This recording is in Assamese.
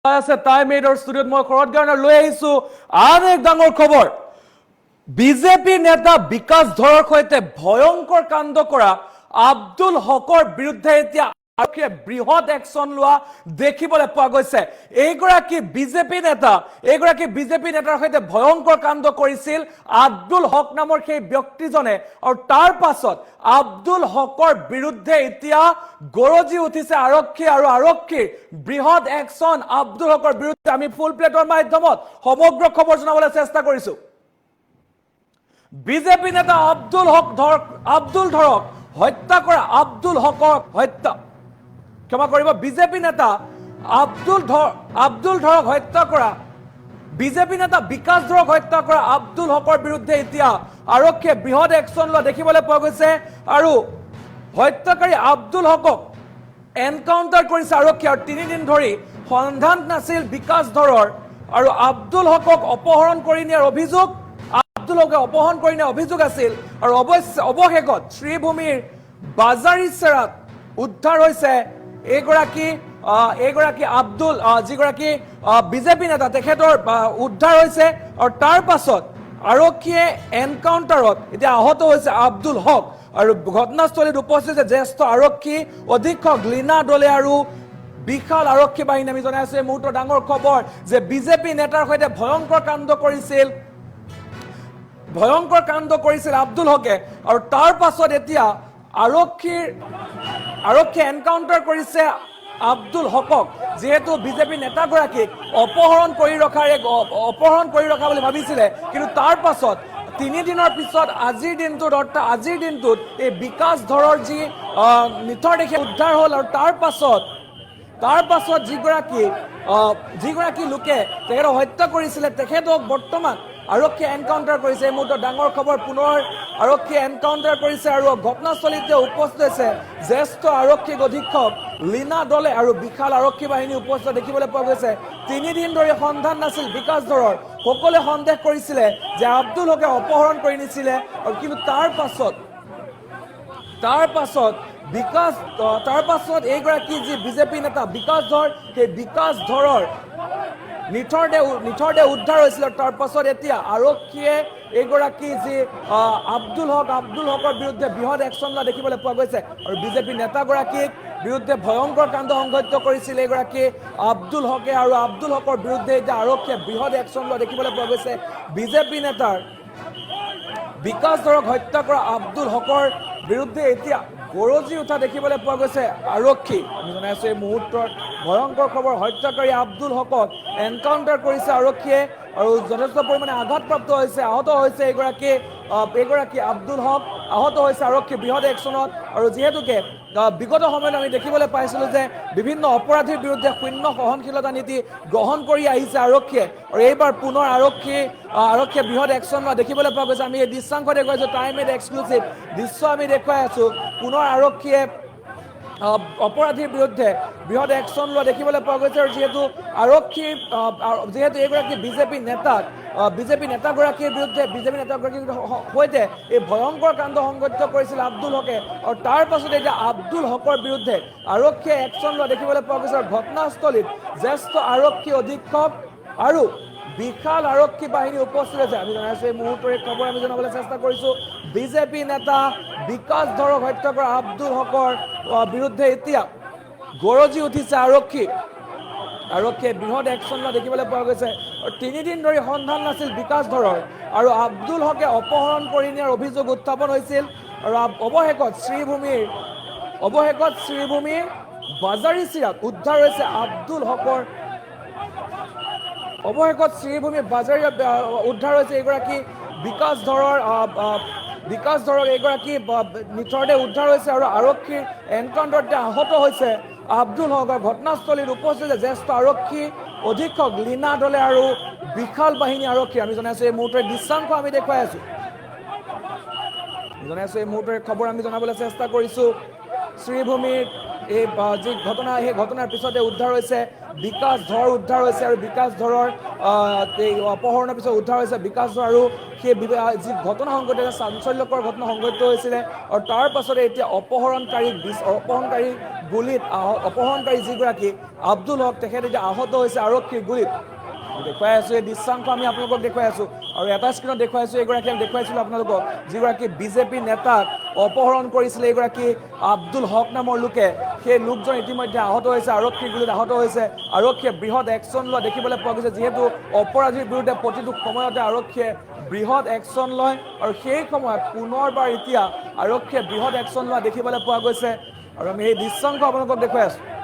আছে টাইম এইডৰ ষ্টুডিঅ'ত মই শৰৎ গাৰ্ণৰ লৈ আহিছো আন এক ডাঙৰ খবৰ বিজেপি নেতা বিকাশ ধৰৰ সৈতে ভয়ংকৰ কাণ্ড কৰা আব্দুল হকৰ বিৰুদ্ধে এতিয়া আৰক্ষীয়ে বৃহৎ একশ্যন লোৱা দেখিবলৈ পোৱা গৈছে এইগৰাকী বিজেপি নেতাৰ সৈতে ভয়ংকৰ কাণ্ড কৰিছিল আব্দুল হক নামৰ সেই ব্যক্তিজনে আৰু তাৰ পাছত আব্দুল হকৰ বিৰুদ্ধে এতিয়া গৰজি উঠিছে আৰক্ষী আৰু আৰক্ষীৰ বৃহৎ একশ্যন আব্দুল হকৰ বিৰুদ্ধে আমি ফুল প্লেটৰ মাধ্যমত সমগ্ৰ খবৰ জনাবলৈ চেষ্টা কৰিছো বিজেপি নেতা আব্দুল ধৰক হত্যা কৰা আব্দুল হকক হত্যা ক্ষমা কৰিব বিজেপি নেতা আব্দুল ধৰক হত্যা কৰা বিজেপি নেতা বিকাশ ধৰক হত্যা কৰা আব্দুল হকৰ বিৰুদ্ধে এতিয়া আৰক্ষীয়ে বৃহৎ একশ্যন লোৱা দেখিবলৈ পোৱা গৈছে আৰু হত্যাকাৰী আব্দুল হকক এনকাউন্টাৰ কৰিছে আৰক্ষীয়ে আৰু 3 দিন ধৰি সন্ধান নাছিল বিকাশ ধৰৰ আৰু আব্দুল হকক অপহৰণ কৰি নিয়াৰ অভিযোগ আছিল আৰু অৱশেষত শ্ৰীভূমিৰ বাজাৰিচেৰাত উদ্ধাৰ হৈছে এইগৰাকী আব্দুল যিগৰাকী বিজেপি নেতা তেখেতৰ উদ্ধাৰ হৈছে আৰু তাৰ পাছত আৰক্ষীয়ে এনকাউন্টাৰত এতিয়া আহত হৈছে আব্দুল হক আৰু ঘটনাস্থলীত উপস্থিত হৈছে জ্যেষ্ঠ আৰক্ষী অধীক্ষক লীনা দলে আৰু বিশাল আৰক্ষী বাহিনী আমি জনাইছো এই মুহূৰ্তৰ ডাঙৰ খবৰ যে বিজেপি নেতাৰ সৈতে ভয়ংকৰ কাণ্ড কৰিছিল আব্দুল হকে আৰু তাৰ পাছত এতিয়া আৰক্ষীয়ে এনকাউন্টাৰ কৰিছে আব্দুল হকক যেহেতু বিজেপি নেতাগৰাকীক অপহৰণ কৰি ৰখা বুলি ভাবিছিলে কিন্তু তাৰ পাছত 3 দিনৰ পিছত আজিৰ দিনটোত এই বিকাশ ধৰৰ যি নিথৰ দেশে উদ্ধাৰ হ'ল আৰু তাৰ পাছত যিগৰাকী লোকে তেখেতক হত্যা কৰিছিলে তেখেতক বৰ্তমান আৰক্ষীয়ে এনকাউন্টাৰ কৰিছে এই মুহূৰ্তত ডাঙৰ খবৰ পুনৰ আৰক্ষীয়ে এনকাউন্টাৰ কৰিছে আৰু ঘটনাস্থলীতে উপস্থিত হৈছে জ্যেষ্ঠ আৰক্ষী অধীক্ষক লীনা দলে আৰু বিশাল আৰক্ষী বাহিনী উপস্থিত দেখিবলৈ পোৱা গৈছে 3 দিন ধৰি সন্ধান নাছিল বিকাশ ধৰৰ সকলোৱে সন্দেহ কৰিছিলে যে আব্দুল হকে অপহৰণ কৰি নিছিলে আৰু কিন্তু তাৰ পাছত এইগৰাকী যি বিজেপি নেতা বিকাশ ধৰ সেই বিকাশ ধৰৰ নিথৰ দেহ উদ্ধাৰ হৈছিল তাৰ পাছত এতিয়া আৰক্ষীয়ে এইগৰাকী যি আব্দুল হকৰ বিৰুদ্ধে বৃহৎ একশ্যন লোৱা দেখিবলৈ পোৱা গৈছে আৰু বিজেপি নেতাগৰাকীক বিৰুদ্ধে ভয়ংকৰ কাণ্ড সংঘটিত কৰিছিল এইগৰাকী আব্দুল হকে আৰু আব্দুল হকৰ বিৰুদ্ধে এতিয়া আৰক্ষীয়ে বৃহৎ একশ্যন লোৱা দেখিবলৈ পোৱা গৈছে বিজেপি নেতাৰ বিকাশ ধৰক হত্যা কৰা আব্দুল হকৰ বিৰুদ্ধে এতিয়া গৰজি উঠা দেখিবলৈ পোৱা গৈছে আৰক্ষী আমি জনাইছো এই মুহূৰ্তৰ ভয়ংকৰ খবৰ হত্যাকাৰী আব্দুল হকক এনকাউন্টাৰ কৰিছে আৰক্ষীয়ে আৰু যথেষ্ট পৰিমাণে আঘাতপ্ৰাপ্ত হৈছে আহত হৈছে এইগৰাকী আব্দুল হক আহত হৈছে আৰক্ষী বৃহৎ একশ্যনত আৰু যিহেতুকে বিগত সময়ত আমি দেখিবলৈ পাইছিলোঁ যে বিভিন্ন অপৰাধীৰ বিৰুদ্ধে শূন্য সহনশীলতা নীতি গ্ৰহণ কৰি আহিছে আৰক্ষীয়ে আৰু এইবাৰ পুনৰ আৰক্ষীয়ে বৃহৎ একশ্যন লোৱা দেখিবলৈ পোৱা গৈছে আমি এই দৃশ্যাংশ দেখুৱাইছোঁ টাইম এড এক্সক্লুচিভ দৃশ্য আমি দেখুৱাই আছোঁ পুনৰ আৰক্ষীয়ে অপৰাধীৰ বিৰুদ্ধে বৃহৎ একশ্যন লোৱা দেখিবলৈ পোৱা গৈছে আৰু যিহেতু এইগৰাকী বিজেপি নেতাগৰাকীৰ সৈতে এই ভয়ংকৰ কাণ্ড সংঘটিত কৰিছিল আব্দুল হকে আৰু তাৰ পাছত এতিয়া আব্দুল হকৰ বিৰুদ্ধে আৰক্ষীয়ে একশ্যন লোৱা দেখিবলৈ পোৱা গৈছে আৰু ঘটনাস্থলীত জ্যেষ্ঠ আৰক্ষী অধীক্ষক আৰু বিশাল আৰক্ষী বাহিনী উপস্থিত আছে আমি জনাইছো এই মুহূৰ্তৰ এই খবৰ আমি জনাবলৈ চেষ্টা কৰিছো বিজেপি নেতা বিকাশ ধৰক হত্যা কৰা আব্দুল হকৰ বিৰুদ্ধে এতিয়া গৰজি উঠিছে আৰক্ষীয়ে বৃহৎ একশ্যন লোৱা দেখিবলৈ পোৱা গৈছে আৰু 3 দিন ধৰি সন্ধান নাছিল বিকাশ ধৰৰ আৰু আব্দুল হকে অপহৰণ কৰি নিয়াৰ অভিযোগ উত্থাপন হৈছিল আৰু অৱশেষত শ্ৰীভূমিৰ বাজাৰিচিৰাত উদ্ধাৰ হৈছে আব্দুল হকৰ উদ্ধাৰ হৈছে এইগৰাকী বিকাশ ধৰৰ এইগৰাকী নিথৰ দেহ উদ্ধাৰ হৈছে আৰু আৰক্ষীৰ এনকাউন্টাৰতে আহত হৈছে আব্দুল হক ঘটনাস্থলীত উপস্থিত জ্যেষ্ঠ আৰক্ষী অধীক্ষক লীনা দলে আৰু বিশাল বাহিনী আৰক্ষী আমি জনাইছো এই মুহূৰ্তৰ দৃশ্যাংশ আমি দেখুৱাই আছো এই মুহূৰ্তৰ খবৰ আমি জনাবলৈ চেষ্টা কৰিছো শ্ৰীভূমিৰ এই যি ঘটনা সেই ঘটনাৰ পিছতে উদ্ধাৰ হৈছে বিকাশ ধৰ উদ্ধাৰ হৈছে আৰু বিকাশ ধৰৰ এই অপহৰণৰ পিছত উদ্ধাৰ হৈছে বিকাশ ধৰ আৰু সেই যি ঘটনা সংঘটিত চাঞ্চল্যকৰ ঘটনা সংঘটিত হৈছিলে আৰু তাৰ পাছতে এতিয়া অপহৰণকাৰী গুলীত অপহৰণকাৰী যিগৰাকী আব্দুল হক তেখেত এতিয়া আহত হৈছে আৰক্ষীৰ গুলীত দেখুৱাই আছোঁ এই দৃশ্যাংশ আমি আপোনালোকক দেখুৱাই আছোঁ আৰু এটা স্ক্ৰীণত দেখুৱাই আছোঁ এইগৰাকী আমি দেখুৱাইছিলোঁ আপোনালোকক যিগৰাকী বিজেপি নেতাক অপহৰণ কৰিছিলে এইগৰাকী আব্দুল হক নামৰ লোকে সেই লোকজন ইতিমধ্যে আহত হৈছে আৰক্ষীৰ গুলীত আহত হৈছে আৰক্ষীয়ে বৃহৎ একশ্যন লোৱা দেখিবলৈ পোৱা গৈছে যিহেতু অপৰাধীৰ বিৰুদ্ধে প্ৰতিটো সময়তে আৰক্ষীয়ে বৃহৎ একশ্যন লয় আৰু সেই সময়ত পুনৰবাৰ এতিয়া আৰক্ষীয়ে বৃহৎ একশ্যন লোৱা দেখিবলৈ পোৱা গৈছে আৰু আমি এই দৃশ্যাংশ আপোনালোকক দেখুৱাই আছোঁ